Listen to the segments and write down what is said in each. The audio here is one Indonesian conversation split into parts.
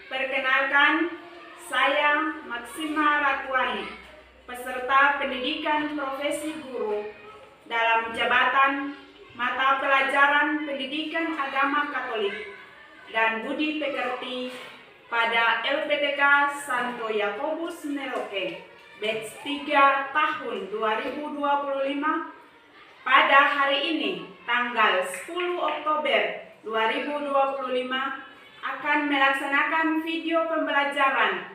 Perkenalkan, saya Maksima Ratuani, peserta pendidikan profesi guru dalam jabatan mata pelajaran pendidikan agama Katolik dan budi pekerti pada LPTK Santo Yakobus Merauke, batch 3 tahun 2025. Pada hari ini, tanggal 10 Oktober 2025, akan melaksanakan video pembelajaran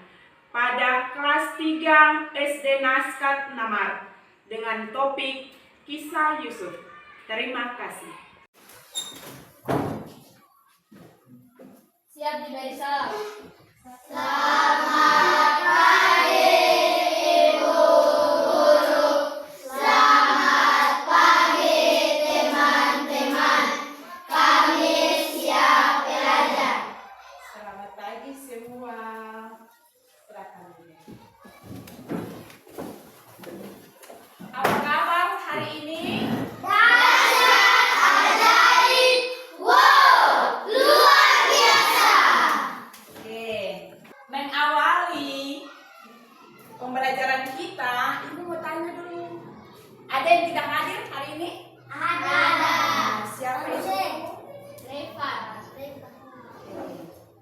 pada kelas 3 SD Naskat Namar dengan topik Kisah Yusuf. Terima kasih. Siap diberi salam. Selamat pagi Ibu Guru. Selamat pagi teman-teman. Kami siap belajar. Selamat pagi semua. Silakan. Apa kabar hari ini? Pembelajaran kita, Ibu mau tanya dulu. Ada yang tidak hadir hari ini? Ada. Siapa itu? Reva.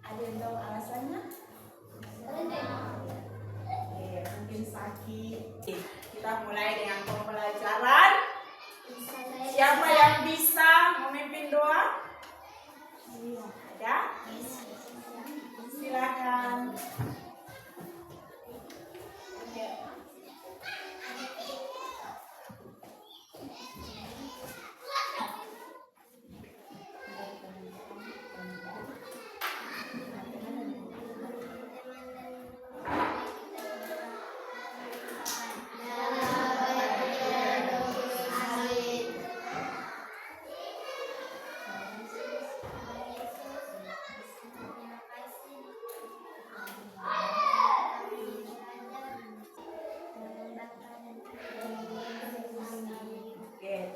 Ada yang tahu alasannya? Mungkin sakit. Kita mulai dengan pembelajaran. Siapa yang bisa memimpin doa? Ada? Silakan.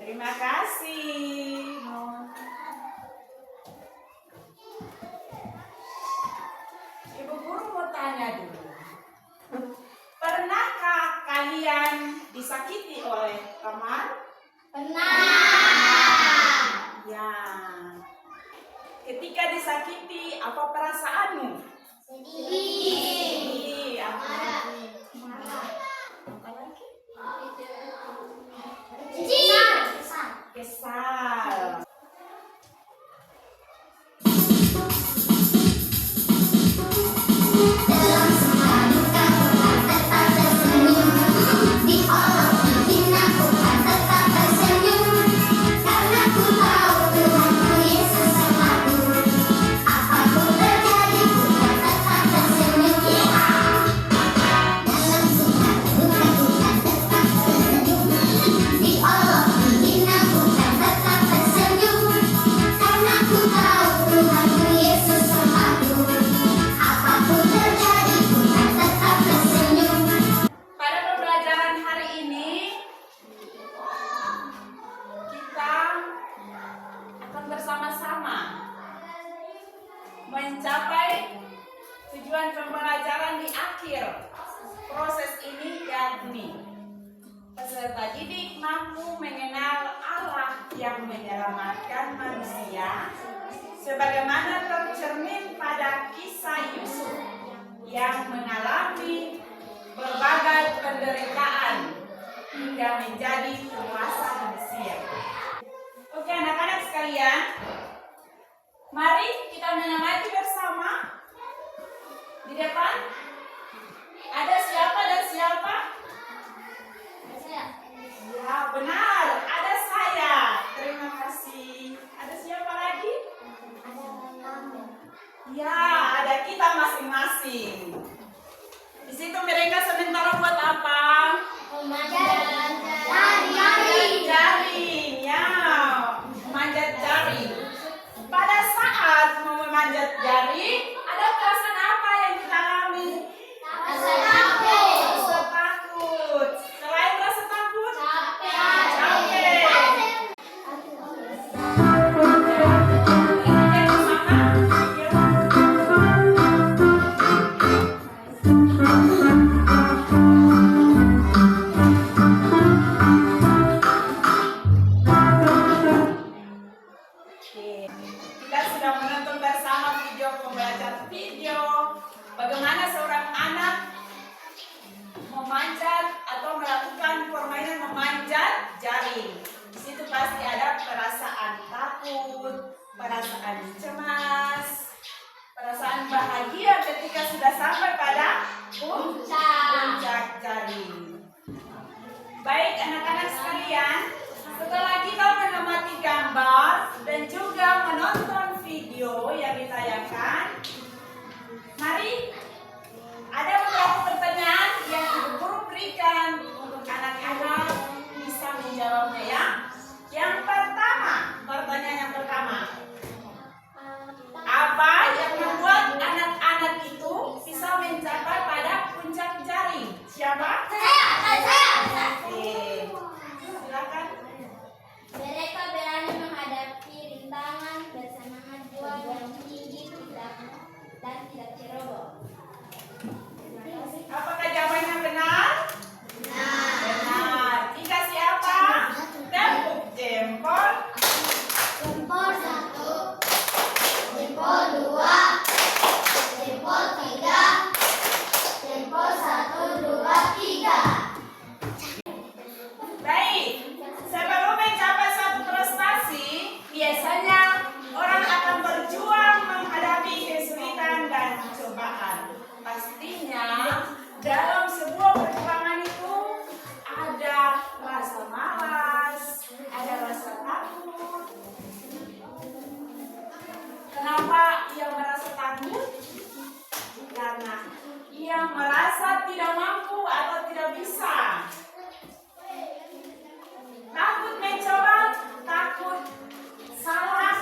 Terima kasih. Ibu guru mau tanya dulu. Pernahkah kalian disakiti oleh teman? Pernah. Ya. Ketika disakiti, apa perasaanmu? Sedih. Apa lagi? Marah. Apa lagi? Kesal. Bersama-sama mencapai tujuan pembelajaran di akhir proses ini, yakni peserta didik mampu mengenal Allah yang menyelamatkan manusia sebagaimana tercermin pada kisah Yusuf yang mengalami berbagai penderitaan hingga menjadi penguasa Mesir. Oke, anak-anak sekalian, mari kita mengamati bersama. Di depan ada siapa dan siapa? Ya, benar, ada saya. Terima kasih. Ada siapa lagi? Ya, ada kita masing-masing. Di situ mereka sementara buat apa? Jaring, ya, memanjat jaring. Pada saat mau memanjat jaring, ada perasaan apa yang kita alami? Rasa takut. Rasa takut. Selain rasa takut, Capek. Ini yang sama. video bagaimana seorang anak memanjat atau melakukan permainan memanjat jaring. Di situ pasti ada perasaan takut, perasaan cemas, perasaan bahagia ketika sudah sampai pada puncak jaring. Baik anak-anak sekalian, setelah kita mengamati gambar dan juga menonton video yang ditayangkan, mari ada beberapa pertanyaan yang Ibu Guru berikan untuk anak-anak bisa menjawabnya ya. Yang pertama, pertanyaan yang pertama. Apa yang membuat anak-anak itu bisa mencapai pada puncak jaring? Siapa? Saya. Oke. Silakan. Mereka berani menghadapi rintangan, bersemangat juang tinggi dan tidak ceroboh. Apakah jawabannya benar? Benar. Dikasih apa? Tepuk jempol. Jempol 1, jempol 2, jempol 3, jempol 1, 2, 3. Baik. Sebelum mencapai suatu prestasi, biasanya orang akan berjuang menghadapi kesulitan dan cobaan. Pastinya dalam sebuah perjuangan itu ada rasa malas, ada rasa takut. Kenapa ia merasa takut? Karena ia merasa tidak mampu atau tidak bisa. Takut mencoba, takut salah,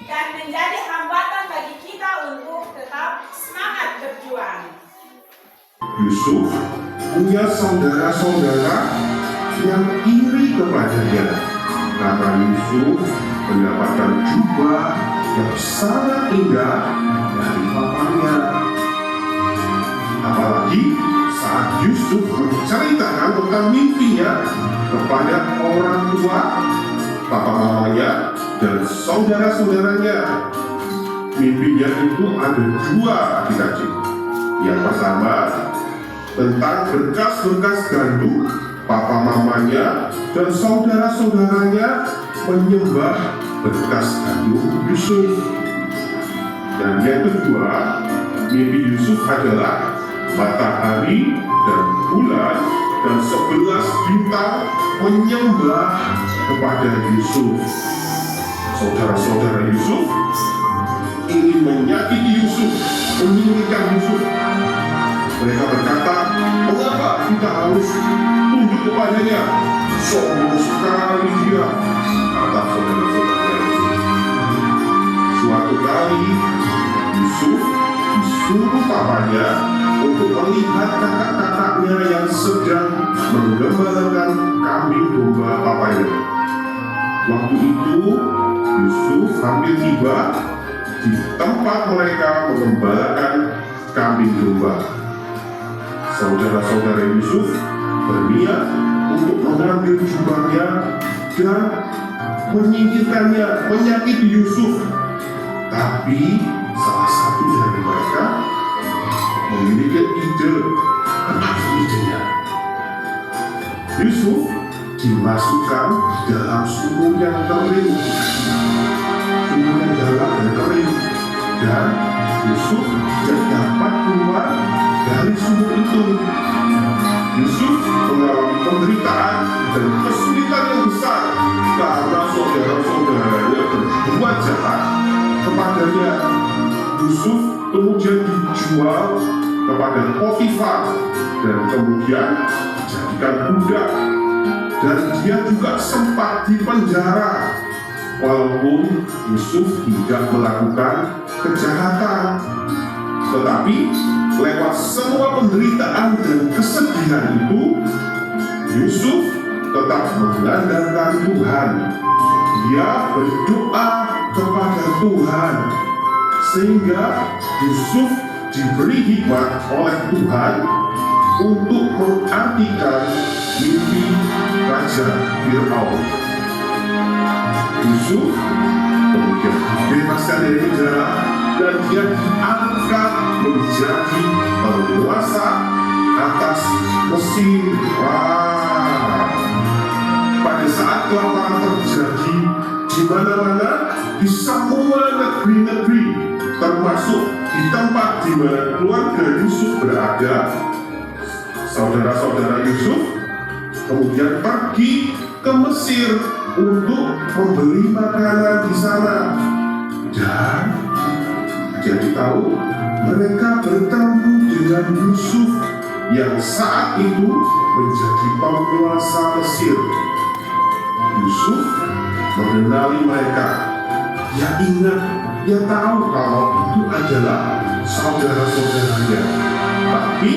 dan menjadi hambatan bagi kita untuk tetap semangat berjuang. Yusuf punya saudara-saudara yang iri kepadanya karena Yusuf mendapatkan jubah yang sangat indah dari papanya. Apalagi saat Yusuf menceritakan tentang mimpinya kepada orang tua, papa mamanya, dan saudara-saudaranya. Mimpinya itu ada 2 adik-adik. Yang pertama, tentang berkas-berkas gandum papa mamanya dan saudara-saudaranya menyembah berkas gandum Yusuf. Dan yang kedua, mimpi Yusuf adalah matahari dan bulan dan 11 bintang menyembah kepada Yusuf. Saudara-saudara Yusuf ingin menyakiti Yusuf, menyingkirkan Yusuf. Mereka berkata, mengapa kita harus tunduk kepadanya? Sombong sekali dia, kata saudara-saudara Yusuf. Suatu kali, Yusuf disuruh papanya untuk melihat kakak-kakaknya yang sedang menggembalakan kambing domba papanya. Waktu itu, Yusuf hampir tiba di tempat mereka mengembalakan kambing domba. Saudara-saudara Yusuf berniat untuk mengambil jubahnya dan menyingkirkannya, menyakiti Yusuf. Tapi salah satu dari mereka memiliki ide. Apa idenya? Yusuf dimasukkan dalam sumur yang kering, sumur yang dalam dan kering, dan Yusuf tidak dapat keluar dari sumur itu. Yusuf mengalami penderitaan dan kesulitan yang besar karena saudara-saudaranya berbuat jahat kepadanya. Yusuf kemudian dijual kepada Potifar dan kemudian dijadikan budak, dan dia juga sempat dipenjara walaupun Yusuf tidak melakukan kejahatan. Tetapi lewat semua penderitaan dan kesedihan itu, Yusuf tetap mengandalkan Tuhan. Dia berdoa kepada Tuhan sehingga Yusuf diberi hikmat oleh Tuhan untuk mengartikan mimpi Raja Firaun. Yusuf kemudian dibebaskan dari penjara dan dia angkat menjadi penguasa atas Mesir. Wah, pada saat kelaparan terjadi di mana-mana, di semua negeri-negeri, termasuk di tempat di mana keluarga Yusuf berada, saudara-saudara Yusuf kemudian pergi ke Mesir untuk membeli makanan di sana. Dan jadi tahu mereka bertemu dengan Yusuf yang saat itu menjadi penguasa Mesir. Yusuf mengenali mereka. Dia ingat, dia tahu kalau itu adalah saudara-saudaranya. Tapi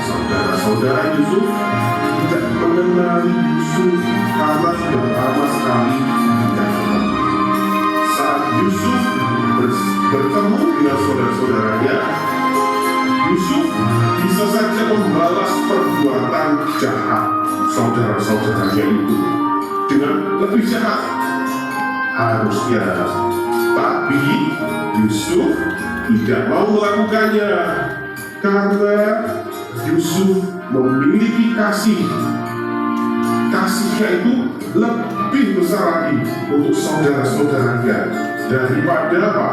saudara-saudara Yusuf tidak mengenali Yusuf karena sudah lama sekali tidak ketemu. Saat Yusuf bertemu dengan saudara-saudaranya, Yusuf bisa saja membalas perbuatan jahat saudara-saudaranya itu dengan lebih jahat harusnya. Tapi Yusuf tidak mau melakukannya karena Yusuf memiliki kasihnya itu lebih besar lagi untuk saudara-saudaranya daripada apa?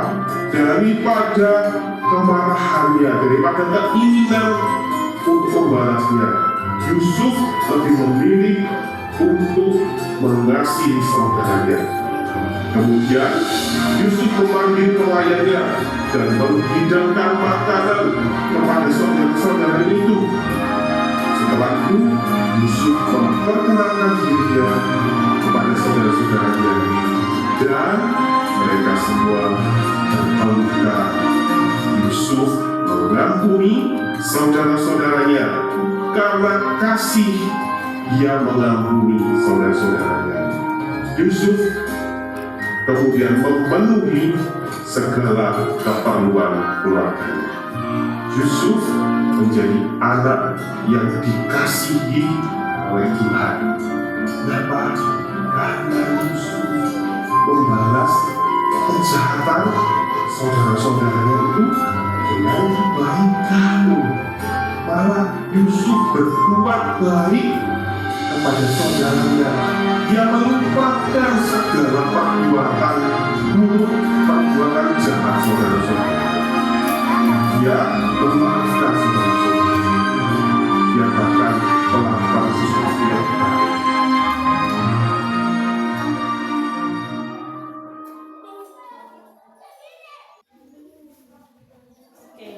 Daripada kemarahannya, daripada keinginan untuk membalasnya. Yusuf lebih memilih untuk mengasihi saudaranya. Kemudian Yusuf memanggil pelayannya dan menghidangkan makanan kepada saudara-saudara itu. Setelah itu Yusuf memperkenalkan dirinya kepada saudara-saudaranya dan mereka semua terpeluka. Yusuf mengampuni saudara-saudaranya karena kasih dia mengampuni saudara-saudaranya. Yusuf kemudian memenuhi segala keperluan keluarganya. Yusuf menjadi anak yang dikasihi oleh Tuhan. Kenapa? Karena Yusuf membalas kejahatan saudara-saudaranya itu dengan kebaikan. Malah Yusuf berbuat baik kepada saudaranya. Dia melupakan segala perbuatan buruk, perbuatan jahat saudara-saudara. Dia memaafkan saudara-saudara. Dia bahkan melakukan sesuatu yang baik. Oke.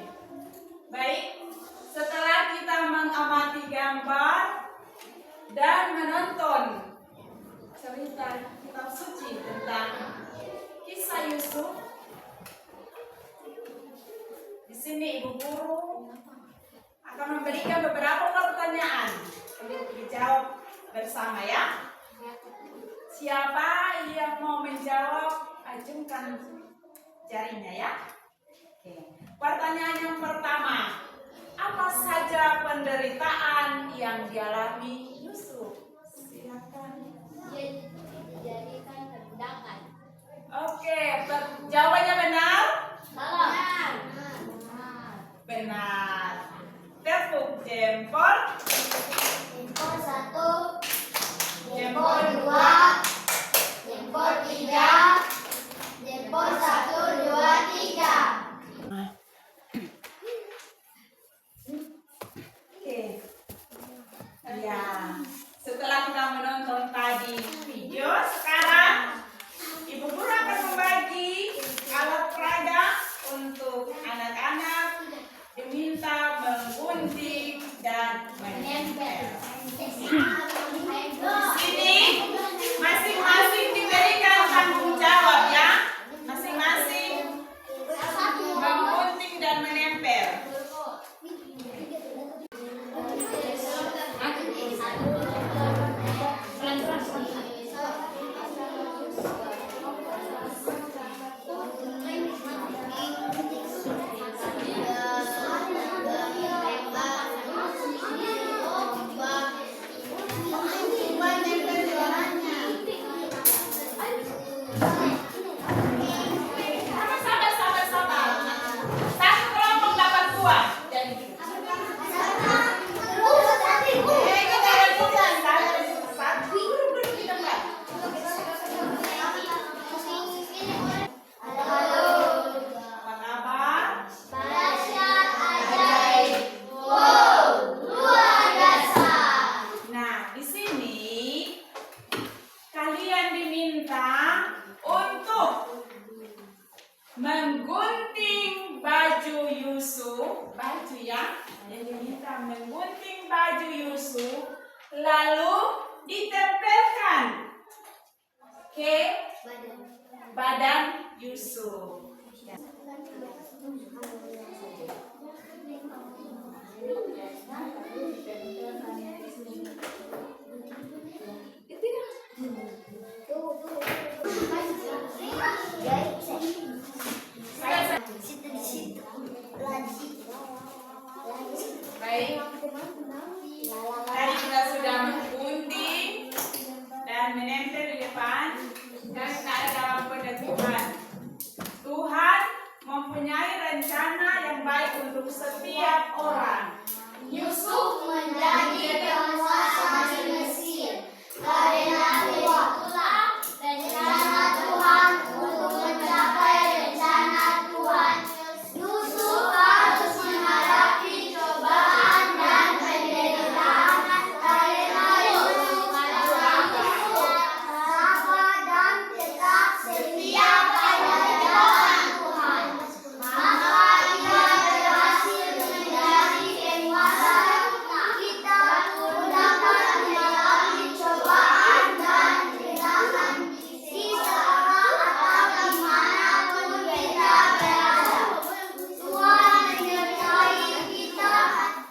Baik, setelah kita mengamati gambar dan menonton cerita kitab suci tentang kisah Yusuf, di sini Ibu Guru akan memberikan beberapa pertanyaan untuk dijawab bersama ya. Siapa yang mau menjawab, ajungkan jarinya ya. Oke. Pertanyaan yang pertama, apa saja penderitaan yang dialami Yusuf? Silakan. Dijadikan tindakan. Oke, jawabannya benar? Salah. Benar. Tepuk jempol. Jempol 1, Jempol 2, jempol 3, jempol 1, 2, 3. Oke. Ya, setelah kita menonton tadi video, sekarang Ibu Guru akan membagi alat peraga untuk anak-anak diminta menggunting dan menyanyi. baju ya. Yang diminta menggunting baju Yusuf lalu ditempelkan ke badan Yusuf. Baik, tadi kita sudah menggunting dan menempel di depan dan kita ada dalam kehendak Tuhan. Tuhan mempunyai rencana yang baik untuk setiap orang. Yusuf menjadi penguasa di Mesir karena itulah rencana Tuhan untuk mencapai rencana Tuhan. Yusuf harus menghadapi cobaan dan penderitaan karena Yusuf adalah sabar dan tetap setia pada jalan Tuhan. Maka ia berhasil menjadi penguasa. Kita pun dapat mengalami cobaan dan rintangan di sana atau dimanapun kita berada. Tuhan menyertai kita,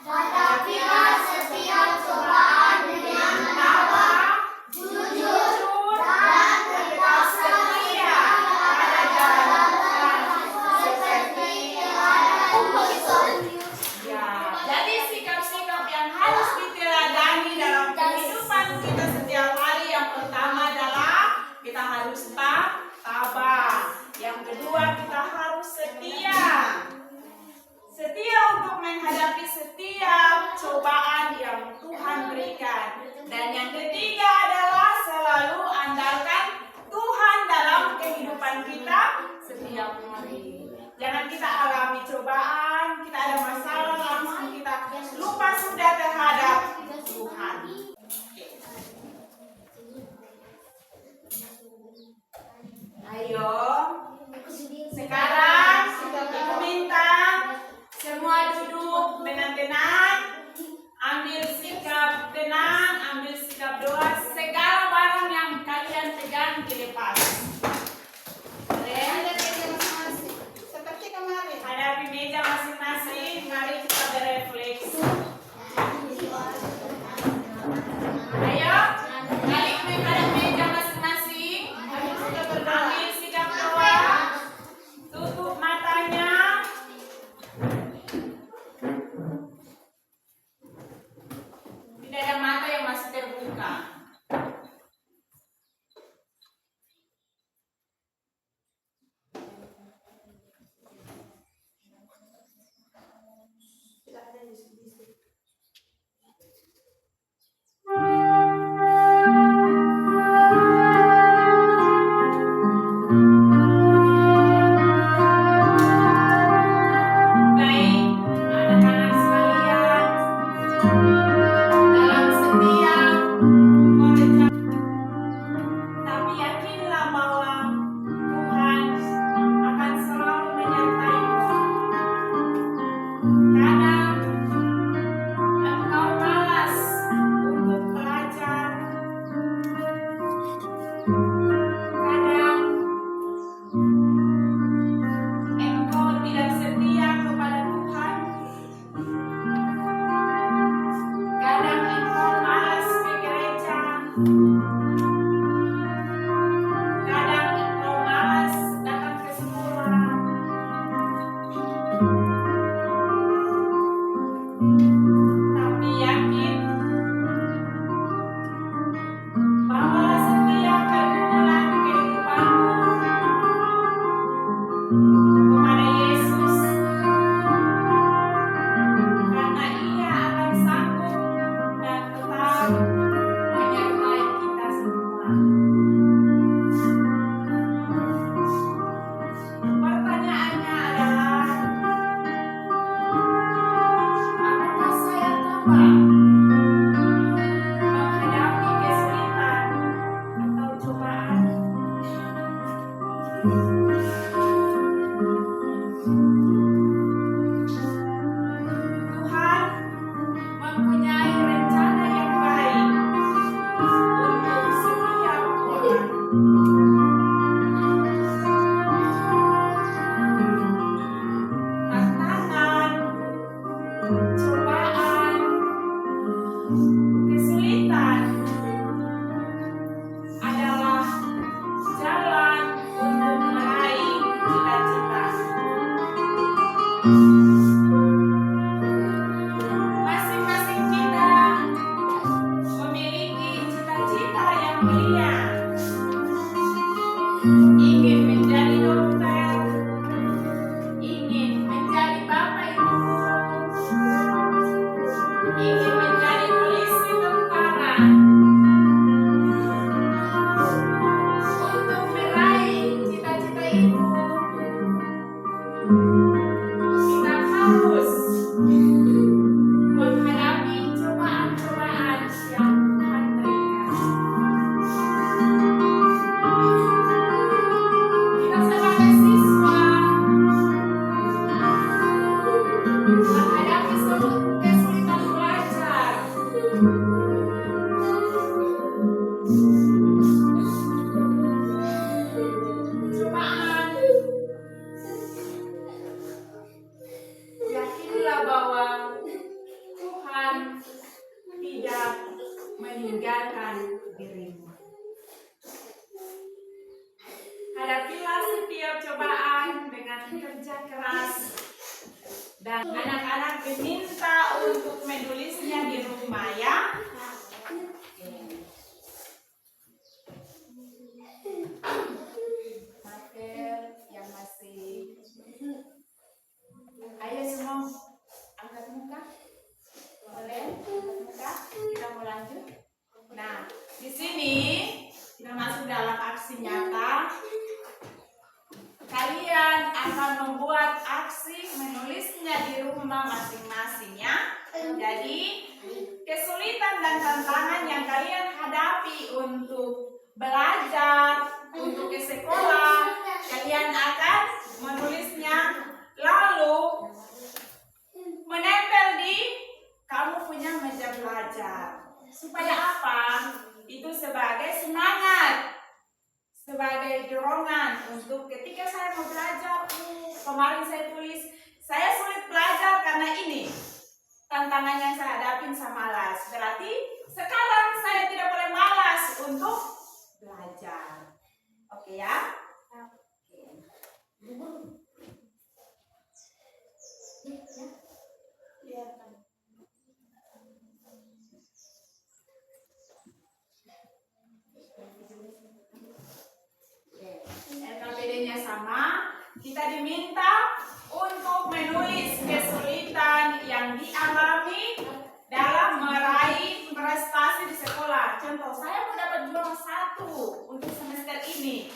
hadapilah setiap cobaan dengan tabah, jujur, dan tetap setia pada jalan Tuhan seperti teladan Yusuf. Ya, jadi sikap-sikap yang harus diteladani dalam kehidupan kita setiap hari. Yang pertama adalah kita harus tabah. Yang kedua kita harus setia. Setia untuk menghadapi setiap cobaan yang Tuhan berikan. Dan yang ketiga adalah selalu andalkan Tuhan dalam kehidupan kita setiap hari. Jangan kita alami cobaan, kita ada masalah langsung kita lupa sudah terhadap Tuhan. Ayo, sekarang Ibu minta semua duduk dengan tenang, ambil sikap tenang, ambil sikap doa. Segala barang yang kalian pegang dilepas. Seperti kemarin. Hadapi meja masing-masing, mari kita berefleksi. Ayo, balik menghadap meja masing-masing. Ambil sikap doa. Tutup matanya. Tidak ada mata yang masih terbuka. Baik, anak-anak sekalian, dalam setiap pekerjaan, tapi yakinlah bahwa Tuhan akan selalu menyertai-mu. Kadang engkau malas untuk belajar, kadang engkau tidak setia kepada Tuhan, kadang engkau malas ke gereja, kadang engkau malas datang ke sekolah. Tapi yakin bahwa setiap pergumulan di kehidupanmu kepada Yesus, karena Ia akan sanggup dan tetap menyertai kita semua. Pertanyaannya adalah, apakah saya tabah menghadapi kesulitan atau cobaan? menghadapi kesulitan belajar. Cobaan. Yakinlah bahwa Tuhan tidak meninggalkan dirimu. Hadapilah setiap cobaan dengan kerja keras. Dan anak-anak diminta untuk menulisnya di rumah ya. Marker yang masih. Ayo semua angkat muka. Boleh angkat muka. Kita mau lanjut. Nah, di sini kita masuk dalam aksi nyata. Kalian akan membuat aksi menulisnya di rumah masing-masing ya. Jadi kesulitan dan tantangan yang kalian hadapi untuk belajar, untuk ke sekolah, kalian akan menulisnya lalu menempel di kamu punya meja belajar. Supaya apa? Itu sebagai semangat, sebagai dorongan untuk ketika saya mau belajar. Kemarin saya tulis, saya sulit belajar karena ini tantangan yang saya hadapin, saya malas. Berarti sekarang saya tidak boleh malas untuk belajar. Oke ya? LKPD-nya sama. Kita diminta untuk menulis kesulitan yang dialami dalam meraih prestasi di sekolah. Contoh, saya mau dapat juara 1 untuk semester ini.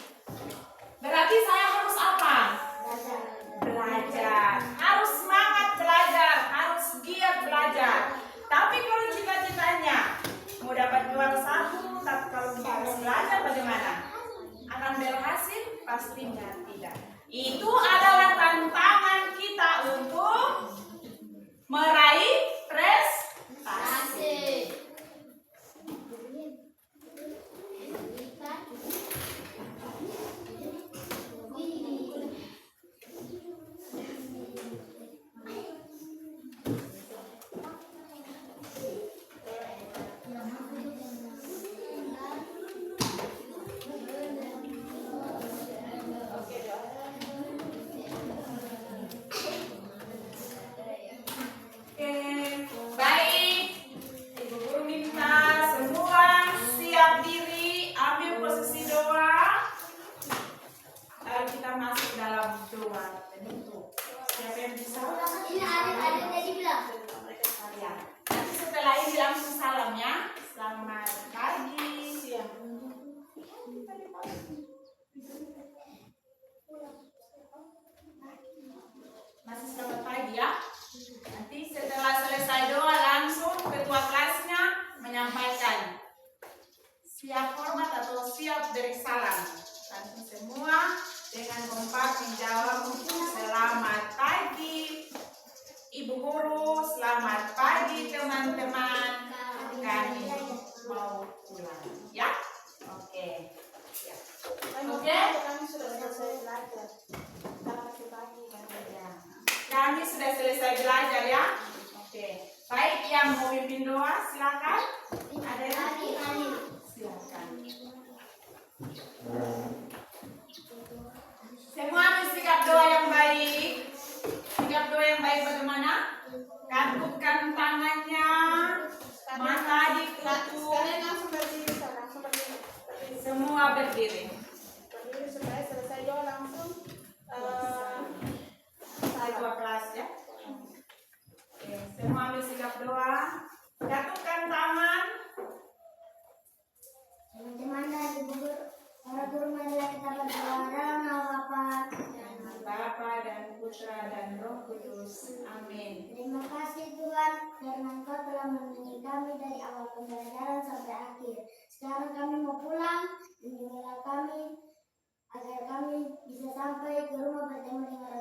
Berarti saya harus apa? Belajar. Harus semangat belajar, harus giat belajar. Tapi kalau cita-citanya mau dapat juara 1, tapi kalau tidak harus belajar bagaimana? Akan berhasil? Pastinya tidak. Itu adalah tantangan kita untuk meraih prestasi. Masih selamat pagi ya. Nanti setelah selesai doa langsung ketua kelasnya menyampaikan siap hormat atau siap beri salam. Langsung semua dengan kompak menjawab selamat pagi Ibu Guru, selamat pagi teman-teman. Kami mau pulang ya. Oke. Ya. Oke. Kami sudah selesai belajar. Selamat pagi. Kami sudah selesai belajar ya. Oke. Baik, yang mau pimpin doa silakan. Ada lagi? Silakan. Semua ambil sikap doa yang baik. Sikap doa yang baik bagaimana? Katukan tangannya, mata ditutup. Kalian langsung berdiri, langsung berdiri. Semua berdiri. Berdiri supaya selesai doa langsung. Ketua kelas ya. Oke, semua ambil sikap doa. Jatuhkan tangan. Teman-teman dan ibu guru, para guru marilah kita berdoa dalam nama Bapa Bapa dan Putra dan Roh Kudus. Amin. Terima kasih Tuhan karena Engkau telah melindungi kami dari awal pembelajaran sampai akhir. Sekarang kami mau pulang, lindungilah kami agar kami bisa sampai ke rumah bertemu dengan